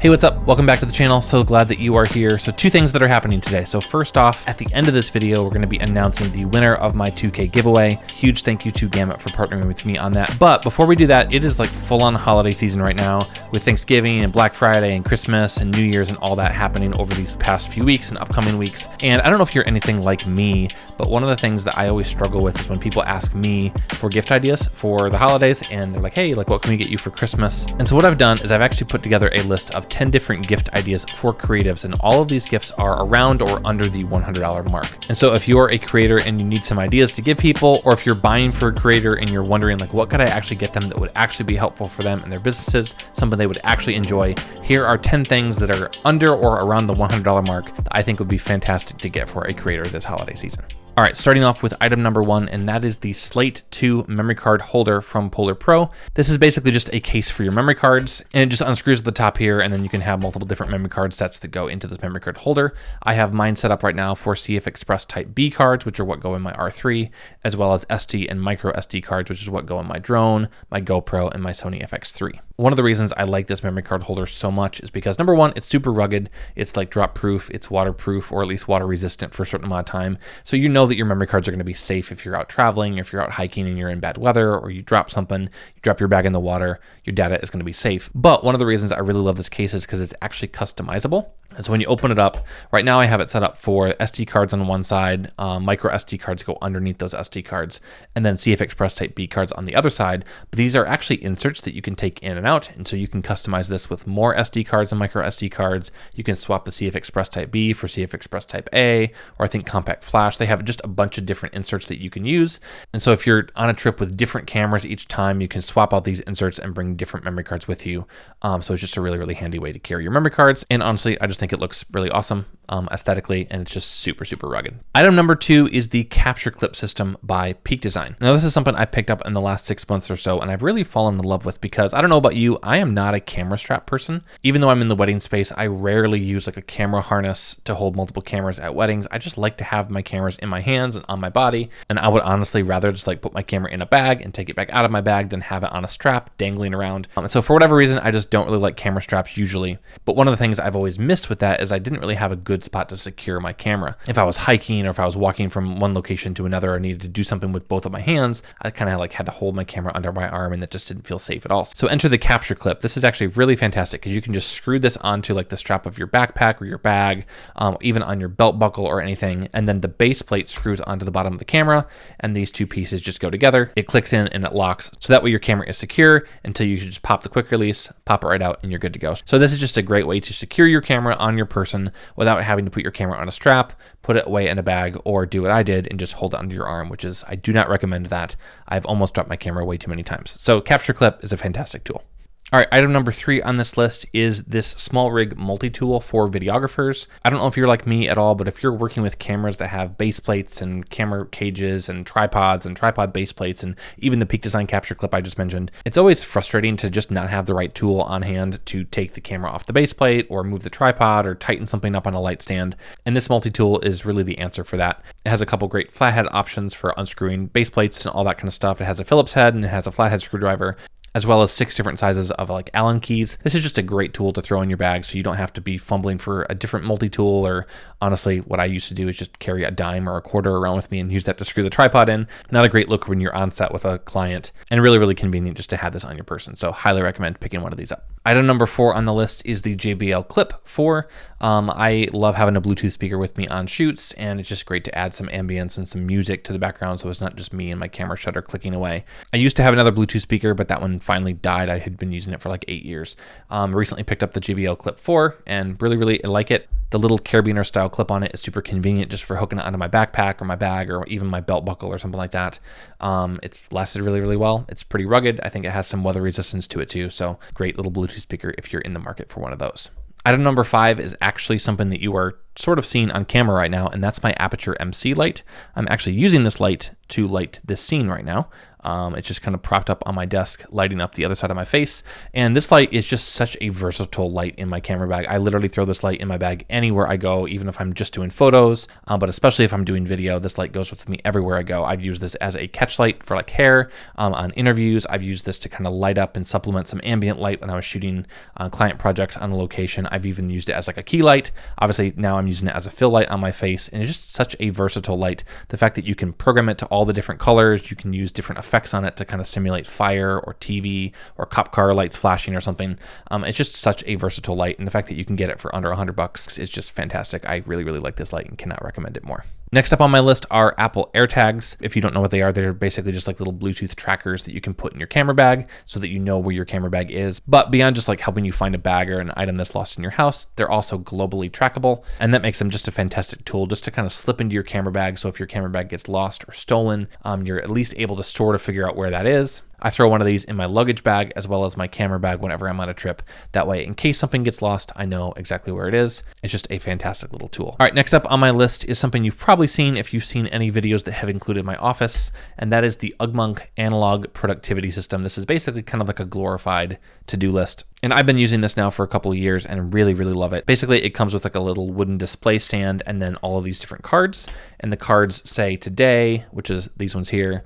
Hey, what's up? Welcome back to the channel. So glad that you are here. So two things that are happening today. So first off, at the end of this video, we're going to be announcing the winner of my 2K giveaway. Huge thank you to Gamut for partnering with me on that. But before we do that, it is like full on holiday season right now with Thanksgiving and Black Friday and Christmas and New Year's and all that happening over these past few weeks and upcoming weeks. And I don't know if you're anything like me, but one of the things that I always struggle with is when people ask me for gift ideas for the holidays and they're like, hey, like what can we get you for Christmas? And so what I've done is I've actually put together a list of 10 different gift ideas for creatives, and all of these gifts are around or under the $100 mark. And so if you're a creator and you need some ideas to give people, or if you're buying for a creator and you're wondering like what could I actually get them that would actually be helpful for them and their businesses, something they would actually enjoy, here are 10 things that are under or around the $100 mark that I think would be fantastic to get for a creator this holiday season. All right, starting off with item number one, and that is the Slate 2 memory card holder from Polar Pro. This is basically just a case for your memory cards, and it just unscrews at the top here, and then you can have multiple different memory card sets that go into this memory card holder. I have mine set up right now for CF Express Type B cards, which are what go in my R3, as well as SD and micro SD cards, which is what go in my drone, my GoPro, and my Sony FX3. One of the reasons I like this memory card holder so much is because number one, it's super rugged. It's like drop proof, it's waterproof, or at least water resistant for a certain amount of time. So you know that your memory cards are going to be safe if you're out traveling, if you're out hiking and you're in bad weather, or you drop something, you drop your bag in the water, your data is going to be safe. But one of the reasons I really love this case is because it's actually customizable. And so when you open it up, right now I have it set up for SD cards on one side, micro SD cards go underneath those SD cards, and then CF Express Type B cards on the other side. But these are actually inserts that you can take in and out. And so you can customize this with more SD cards and micro SD cards. You can swap the CF Express Type B for CF Express Type A, or I think Compact Flash. They have just a bunch of different inserts that you can use. And so if you're on a trip with different cameras each time, you can swap out these inserts and bring different memory cards with you. So it's just a really, really handy way to carry your memory cards. And honestly, I just think it looks really awesome aesthetically, and it's just super, super rugged. Item number two is the Capture Clip system by Peak Design. Now, this is something I picked up in the last 6 months or so, and I've really fallen in love with because I don't know about you, I am not a camera strap person. Even though I'm in the wedding space, I rarely use like a camera harness to hold multiple cameras at weddings. I just like to have my cameras in my hands and on my body, and I would honestly rather just like put my camera in a bag and take it back out of my bag than have it on a strap dangling around. And so for whatever reason, I just don't really like camera straps usually. But one of the things I've always missed with that is I didn't really have a good spot to secure my camera. If I was hiking or if I was walking from one location to another or needed to do something with both of my hands, I kind of like had to hold my camera under my arm, and that just didn't feel safe at all. So enter the Capture Clip. This is actually really fantastic because you can just screw this onto like the strap of your backpack or your bag, even on your belt buckle or anything. And then the base plate screws onto the bottom of the camera, and these two pieces just go together. It clicks in and it locks. So that way your camera is secure until you just pop the quick release, pop it right out, and you're good to go. So this is just a great way to secure your camera on your person without having to put your camera on a strap, put it away in a bag, or do what I did and just hold it under your arm, which is, I do not recommend that. I've almost dropped my camera way too many times. So Capture Clip is a fantastic tool. All right, item number three on this list is this small rig multi-tool for videographers. I don't know if you're like me at all, but if you're working with cameras that have base plates and camera cages and tripods and tripod base plates and even the Peak Design Capture Clip I just mentioned, it's always frustrating to just not have the right tool on hand to take the camera off the base plate or move the tripod or tighten something up on a light stand. And this multi-tool is really the answer for that. It has a couple great flathead options for unscrewing base plates and all that kind of stuff. It has a Phillips head and it has a flathead screwdriver, as well as 6 different sizes of like Allen keys. This is just a great tool to throw in your bag so you don't have to be fumbling for a different multi-tool, or honestly, what I used to do is just carry a dime or a quarter around with me and use that to screw the tripod in. Not a great look when you're on set with a client, and really, really convenient just to have this on your person. So highly recommend picking one of these up. Item number 4 on the list is the JBL Clip 4. I love having a Bluetooth speaker with me on shoots, and it's just great to add some ambience and some music to the background so it's not just me and my camera shutter clicking away. I used to have another Bluetooth speaker, but that one finally died. I had been using it for like 8 years. Recently picked up the JBL Clip 4 and really like it. The little carabiner style clip on it is super convenient just for hooking it onto my backpack or my bag or even my belt buckle or something like that. It's lasted really well. It's pretty rugged. I think it has some weather resistance to it too. So great little Bluetooth speaker if you're in the market for one of those. Item number 5 is actually something that you are sort of seeing on camera right now, and that's my Aperture MC light. I'm actually using this light to light this scene right now. It's just kind of propped up on my desk, lighting up the other side of my face. And this light is just such a versatile light in my camera bag. I literally throw this light in my bag anywhere I go, even if I'm just doing photos, but especially if I'm doing video, this light goes with me everywhere I go. I've used this as a catch light for like hair, on interviews. I've used this to kind of light up and supplement some ambient light when I was shooting client projects on a location. I've even used it as like a key light. Obviously now I'm using it as a fill light on my face, and it's just such a versatile light. The fact that you can program it to all the different colors, you can use different effects on it to kind of simulate fire or TV or cop car lights flashing or something. It's just such a versatile light, and the fact that you can get it for under $100 is just fantastic. I really, really like this light and cannot recommend it more. Next up on my list are Apple AirTags. If you don't know what they are, they're basically just like little Bluetooth trackers that you can put in your camera bag so that you know where your camera bag is. But beyond just like helping you find a bag or an item that's lost in your house, they're also globally trackable. And that makes them just a fantastic tool just to kind of slip into your camera bag. So if your camera bag gets lost or stolen, you're at least able to sort of figure out where that is. I throw one of these in my luggage bag as well as my camera bag whenever I'm on a trip. That way, in case something gets lost, I know exactly where it is. It's just a fantastic little tool. All right, next up on my list is something you've probably seen if you've seen any videos that have included my office, and that is the Ugmonk Analog Productivity System. This is basically kind of like a glorified to-do list. And I've been using this now for a couple of years and really, really love it. Basically, it comes with like a little wooden display stand and then all of these different cards. And the cards say today, which is these ones here.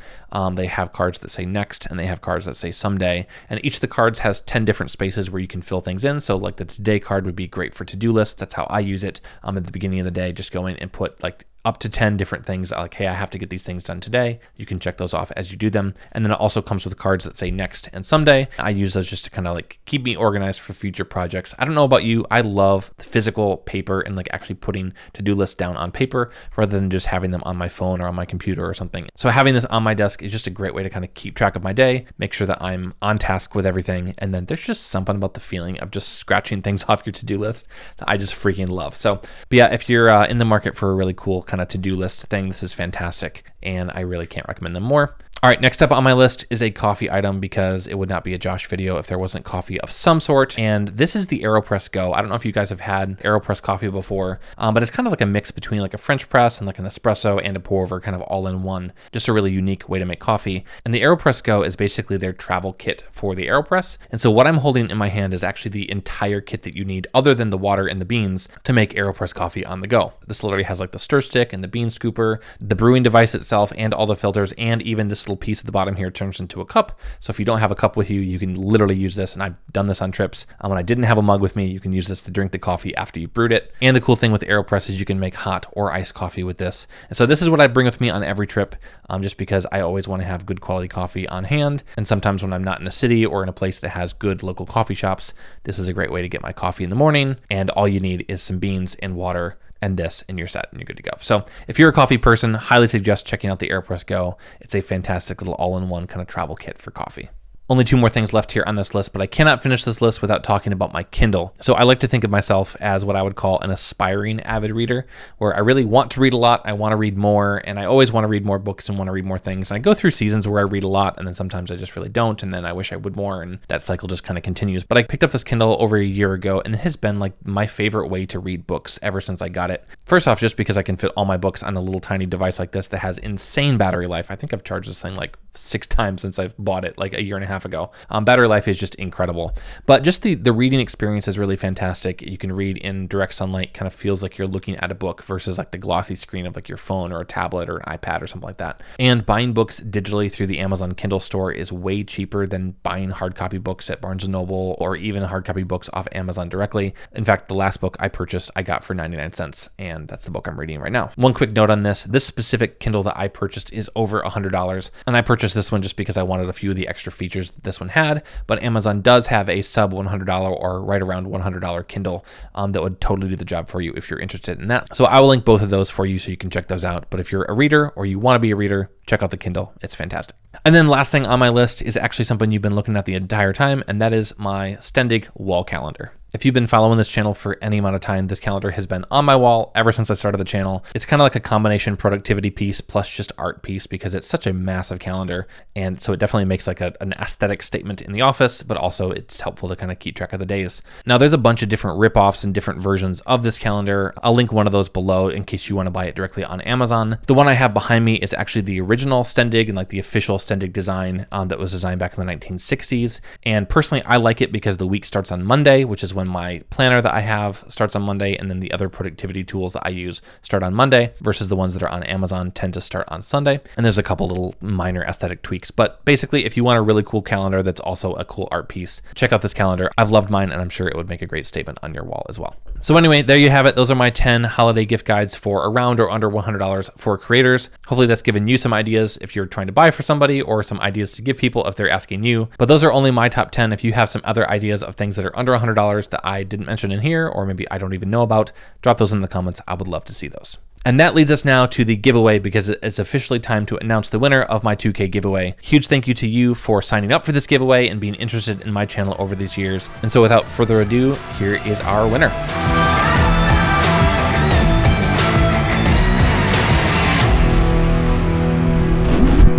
They have cards that say next, and they have cards that say someday. And each of the cards has 10 different spaces where you can fill things in. So like the today card would be great for to-do lists. That's how I use it. At the beginning of the day, just go in and put like up to 10 different things like, hey, I have to get these things done today. You can check those off as you do them. And then it also comes with cards that say next and someday. I use those just to kind of like keep me organized for future projects. I don't know about you. I love physical paper and like actually putting to-do lists down on paper rather than just having them on my phone or on my computer or something. So having this on my desk is just a great way to kind of keep track of my day, make sure that I'm on task with everything. And then there's just something about the feeling of just scratching things off your to-do list that I just freaking love. So, but yeah, if you're in the market for a really cool kind of to-do list thing, this is fantastic, and I really can't recommend them more. All right, next up on my list is a coffee item, because it would not be a Josh video if there wasn't coffee of some sort. And this is the AeroPress Go. I don't know if you guys have had AeroPress coffee before, but it's kind of like a mix between like a French press and like an espresso and a pour over, kind of all in one. Just a really unique way to make coffee. And the AeroPress Go is basically their travel kit for the AeroPress. And so what I'm holding in my hand is actually the entire kit that you need, other than the water and the beans, to make AeroPress coffee on the go. This literally has like the stir stick and the bean scooper, the brewing device itself, and all the filters, and even this little piece at the bottom here turns into a cup. So if you don't have a cup with you, you can literally use this. And I've done this on trips. When I didn't have a mug with me, you can use this to drink the coffee after you brewed it. And the cool thing with the AeroPress is you can make hot or iced coffee with this. And so this is what I bring with me on every trip, just because I always want to have good quality coffee on hand. And sometimes when I'm not in a city or in a place that has good local coffee shops, this is a great way to get my coffee in the morning. And all you need is some beans and water and this, and you're set and you're good to go. So if you're a coffee person, highly suggest checking out the AeroPress Go. It's a fantastic little all-in-one kind of travel kit for coffee. Only two more things left here on this list, but I cannot finish this list without talking about my Kindle. So I like to think of myself as what I would call an aspiring avid reader, where I really want to read a lot, I want to read more, and I always want to read more books and want to read more things. And I go through seasons where I read a lot, and then sometimes I just really don't, and then I wish I would more, and that cycle just kind of continues. But I picked up this Kindle over a year ago, and it has been like my favorite way to read books ever since I got it. First off, just because I can fit all my books on a little tiny device like this that has insane battery life. I think I've charged this thing like 6 times since I've bought it like a year and a half ago. Battery life is just incredible, but just the reading experience is really fantastic. You can read in direct sunlight, kind of feels like you're looking at a book versus like the glossy screen of like your phone or a tablet or an iPad or something like that. And buying books digitally through the Amazon Kindle store is way cheaper than buying hard copy books at Barnes & Noble or even hard copy books off Amazon directly. In fact, the last book I purchased, I got for 99 cents, and that's the book I'm reading right now. One quick note on this specific Kindle that I purchased is over $100, and I purchased this one just because I wanted a few of the extra features that this one had. But Amazon does have a sub $100 or right around $100 Kindle that would totally do the job for you if you're interested in that. So I will link both of those for you so you can check those out. But if you're a reader or you want to be a reader, check out the Kindle. It's fantastic. And then last thing on my list is actually something you've been looking at the entire time, and that is my Stendig wall calendar. If you've been following this channel for any amount of time, this calendar has been on my wall ever since I started the channel. It's kind of like a combination productivity piece plus just art piece because it's such a massive calendar. And so it definitely makes like an aesthetic statement in the office, but also it's helpful to kind of keep track of the days. Now there's a bunch of different ripoffs and different versions of this calendar. I'll link one of those below in case you want to buy it directly on Amazon. The one I have behind me is actually the original Stendig and like the official Stendig design that was designed back in the 1960s. And personally, I like it because the week starts on Monday, which is when my planner that I have starts on Monday, and then the other productivity tools that I use start on Monday versus the ones that are on Amazon tend to start on Sunday. And there's a couple little minor aesthetic tweaks, but basically if you want a really cool calendar that's also a cool art piece, check out this calendar. I've loved mine and I'm sure it would make a great statement on your wall as well. So anyway, there you have it. Those are my 10 holiday gift guides for around or under $100 for creators. Hopefully that's given you some ideas if you're trying to buy for somebody, or some ideas to give people if they're asking you. But those are only my top 10. If you have some other ideas of things that are under $100 that I didn't mention in here, or maybe I don't even know about, drop those in the comments. I would love to see those. And that leads us now to the giveaway, because it's officially time to announce the winner of my 2K giveaway. Huge thank you to you for signing up for this giveaway and being interested in my channel over these years. And so without further ado, here is our winner.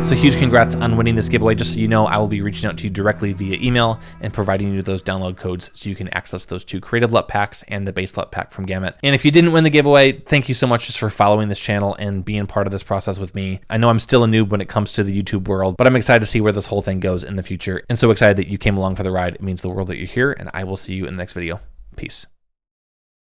So huge congrats on winning this giveaway. Just so you know, I will be reaching out to you directly via email and providing you those download codes so you can access those 2 Creative LUT packs and the base LUT pack from Gamut. And if you didn't win the giveaway, thank you so much just for following this channel and being part of this process with me. I know I'm still a noob when it comes to the YouTube world, but I'm excited to see where this whole thing goes in the future. And so excited that you came along for the ride. It means the world that you're here, and I will see you in the next video. Peace.